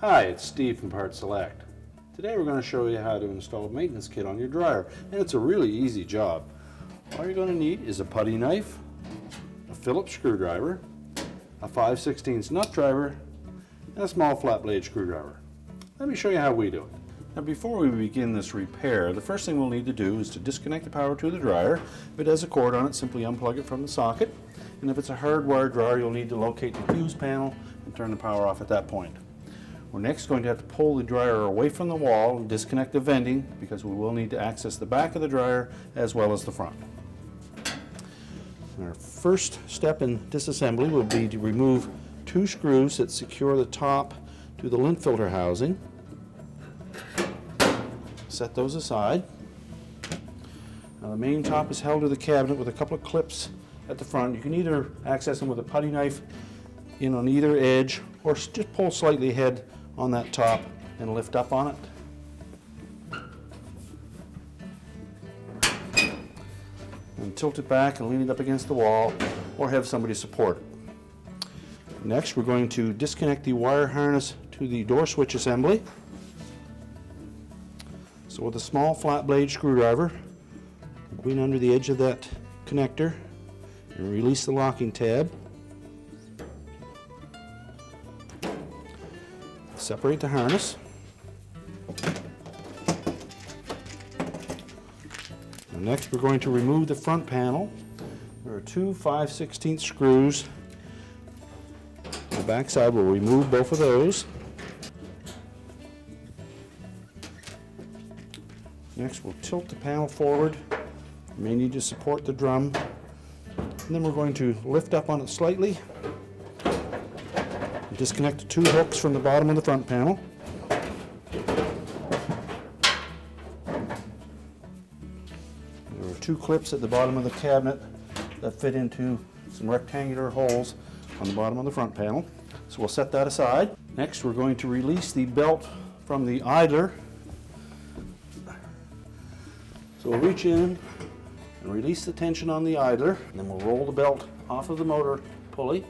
Hi, it's Steve from PartSelect. Today we're going to show you how to install a maintenance kit on your dryer, and it's a really easy job. All you're going to need is a putty knife, a Phillips screwdriver, a 5/16 nut driver, and a small flat blade screwdriver. Let me show you how we do it. Now before we begin this repair, the first thing we'll need to do is to disconnect the power to the dryer. If it has a cord on it, simply unplug it from the socket. And if it's a hardwired dryer, you'll need to locate the fuse panel and turn the power off at that point. We're next going to have to pull the dryer away from the wall and disconnect the venting, because we will need to access the back of the dryer as well as the front. Our first step in disassembly will be to remove 2 screws that secure the top to the lint filter housing. Set those aside. Now the main top is held to the cabinet with a couple of clips at the front. You can either access them with a putty knife in on either edge, or just pull slightly ahead on that top and lift up on it. And tilt it back and lean it up against the wall, or have somebody support it. Next, we're going to disconnect the wire harness to the door switch assembly. So with a small flat blade screwdriver, go in under the edge of that connector and release the locking tab. Separate the harness. And next we're going to remove the front panel. There are 2 5/16 screws. The back side, we'll remove both of those. Next we'll tilt the panel forward. You may need to support the drum. And then we're going to lift up on it slightly. Disconnect the 2 hooks from the bottom of the front panel. There are 2 clips at the bottom of the cabinet that fit into some rectangular holes on the bottom of the front panel. So we'll set that aside. Next we're going to release the belt from the idler. So we'll reach in and release the tension on the idler, and then we'll roll the belt off of the motor pulley.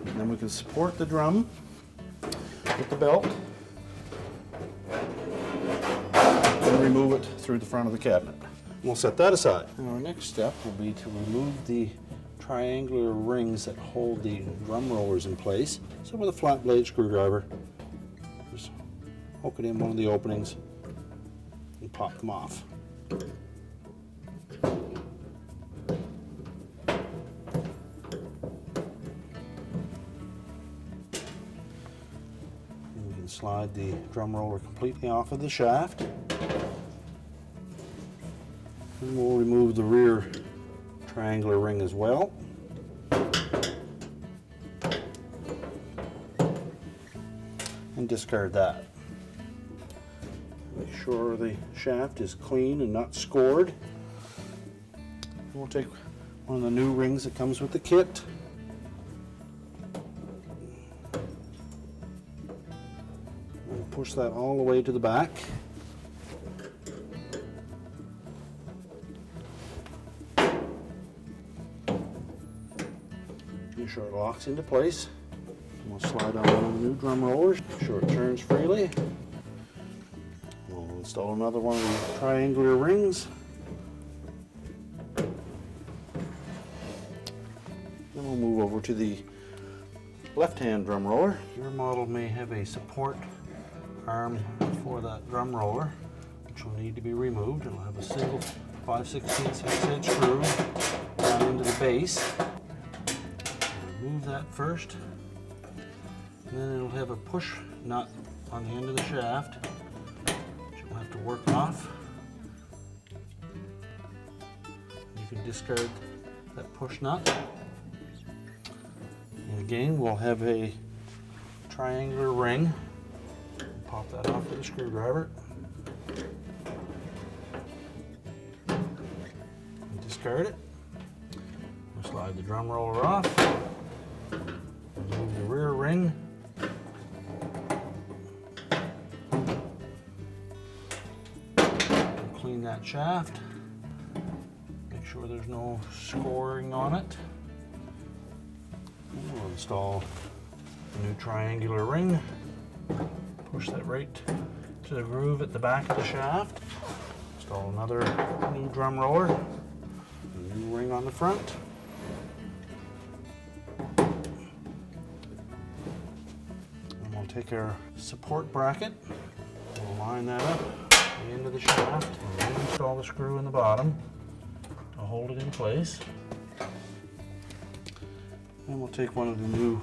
And then we can support the drum with the belt and remove it through the front of the cabinet. We'll set that aside. And our next step will be to remove the triangular rings that hold the drum rollers in place. So with a flat blade screwdriver, just poke it in one of the openings and pop them off. Slide the drum roller completely off of the shaft. And we'll remove the rear triangular ring as well. And discard that. Make sure the shaft is clean and not scored. And we'll take one of the new rings that comes with the kit. Push that all the way to the back. Make sure it locks into place. And we'll slide on one of the new drum rollers. Make sure it turns freely. We'll install another one of the triangular rings. Then we'll move over to the left-hand drum roller. Your model may have a support arm for that drum roller, which will need to be removed. It'll have a single 5/16 hex-head screw down into the base. Remove that first, and then it'll have a push nut on the end of the shaft, which you'll have to work off. You can discard that push nut. And again, we'll have a triangular ring. Pop that off with a screwdriver. And discard it. We'll slide the drum roller off. Remove the rear ring. Clean that shaft. Make sure there's no scoring on it. Install a new triangular ring. Push that right to the groove at the back of the shaft. Install another new drum roller. A new ring on the front. And we'll take our support bracket. We'll line that up at the end of the shaft and install the screw in the bottom to hold it in place. And we'll take one of the new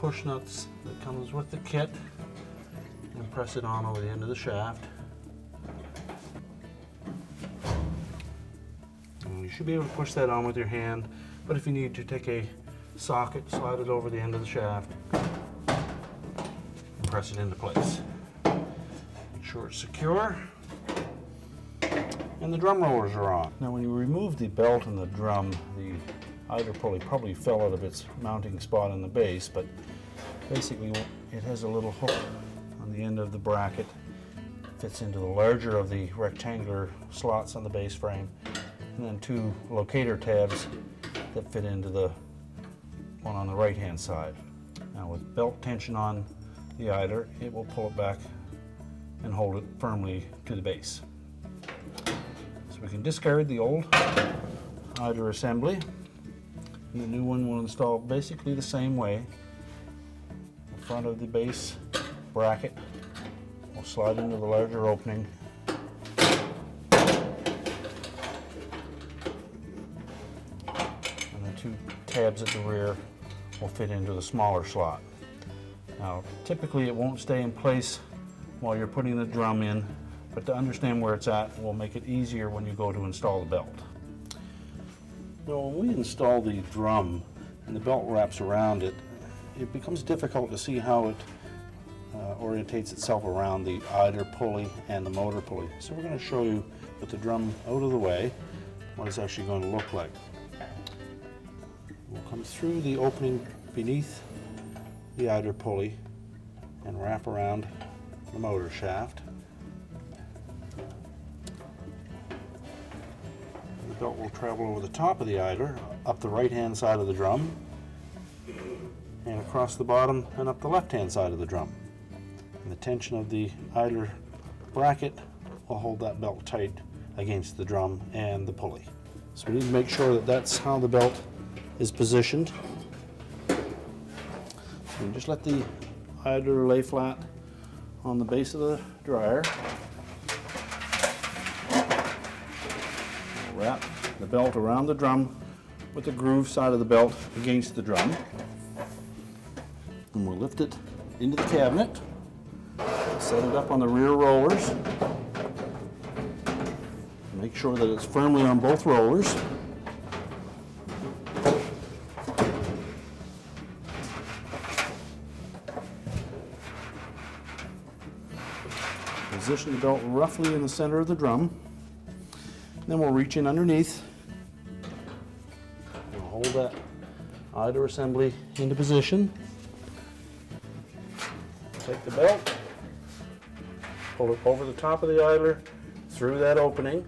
push nuts that comes with the kit and press it on over the end of the shaft. And you should be able to push that on with your hand, but if you need to, take a socket, slide it over the end of the shaft, and press it into place. Make sure it's secure. And the drum rollers are on. Now when you remove the belt and the drum, the idler pulley probably fell out of its mounting spot in the base, but basically it has a little hook on the end of the bracket, fits into the larger of the rectangular slots on the base frame, and then two locator tabs that fit into the one on the right hand side. Now with belt tension on the idler, it will pull it back and hold it firmly to the base. So we can discard the old idler assembly. And the new one will install basically the same way. The front of the base bracket will slide into the larger opening. And the two tabs at the rear will fit into the smaller slot. Now, typically it won't stay in place while you're putting the drum in, but to understand where it's at will make it easier when you go to install the belt. Now, when we install the drum and the belt wraps around it, it becomes difficult to see how it orientates itself around the idler pulley and the motor pulley. So we're going to show you with the drum out of the way what it's actually going to look like. We'll come through the opening beneath the idler pulley and wrap around the motor shaft. The belt will travel over the top of the idler, up the right-hand side of the drum, and across the bottom and up the left-hand side of the drum. And the tension of the idler bracket will hold that belt tight against the drum and the pulley. So we need to make sure that that's how the belt is positioned. And just let the idler lay flat on the base of the dryer. Wrap the belt around the drum with the groove side of the belt against the drum. And we'll lift it into the cabinet, set it up on the rear rollers. Make sure that it's firmly on both rollers. Position the belt roughly in the center of the drum. Then we'll reach in underneath. We'll hold that idler assembly into position. Take the belt, pull it over the top of the idler, through that opening.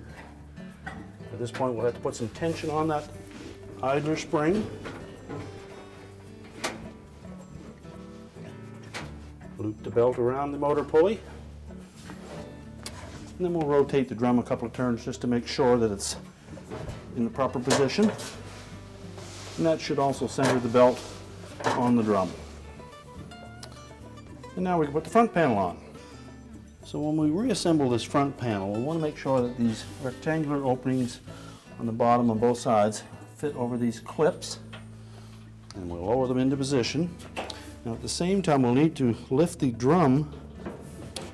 At this point we'll have to put some tension on that idler spring. Loop the belt around the motor pulley. And then we'll rotate the drum a couple of turns just to make sure that it's in the proper position. And that should also center the belt on the drum. And now we can put the front panel on. So when we reassemble this front panel, we want to make sure that these rectangular openings on the bottom on both sides fit over these clips. And we'll lower them into position. Now at the same time, we'll need to lift the drum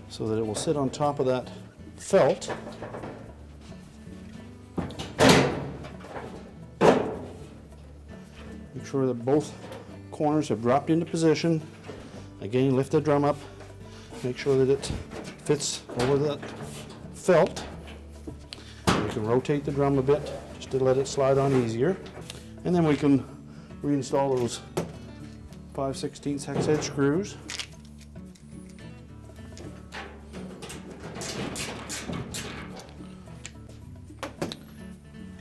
so that it will sit on top of that felt. Make sure that both corners have dropped into position. Again, lift the drum up, make sure that it fits over that felt. We can rotate the drum a bit just to let it slide on easier. And then we can reinstall those 5/16 hex head screws.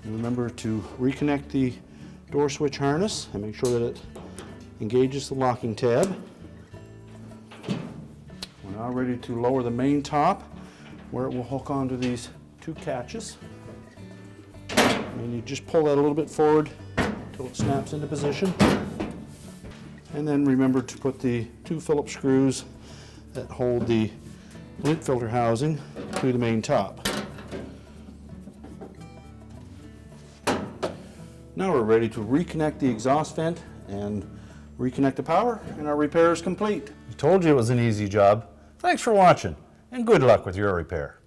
And remember to reconnect the door switch harness and make sure that it engages the locking tab. We're now ready to lower the main top, where it will hook onto these two catches. And you just pull that a little bit forward until it snaps into position. And then remember to put the two Phillips screws that hold the lint filter housing to the main top. Now we're ready to reconnect the exhaust vent and reconnect the power, and our repair is complete. I told you it was an easy job. Thanks for watching, and good luck with your repair.